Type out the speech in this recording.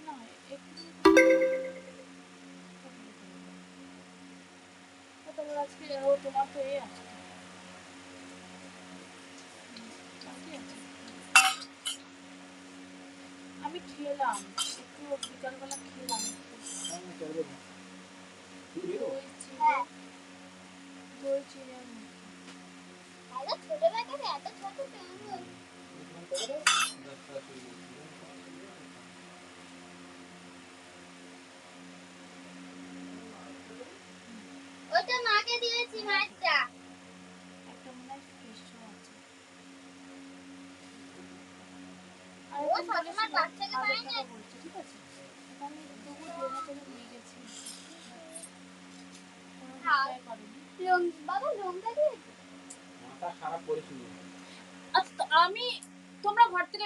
না একটু তাহলে আজকে ও তোমার তো এ আছে বাকি আছে। আমি খেলাম একটু বিকালবেলা খেলাম দই চিড়ে দই চিড়ে আর মুড়কি। ওটা মাকে দিয়েছি মাছটা। একটা মনে হয় ফ্রেশও আছে। ও সবসময় বাচ্চাকে পায় না। বলছি ঠিক আছে আমি তবু জেনে করে নিয়ে গেছি কোনো রিপ্লাই করেনি। বাবা লঙ্কা দিয়েছে। মাথা খারাপ করিস নি। আচ্ছা তো আমি তোমরা ঘর থেকে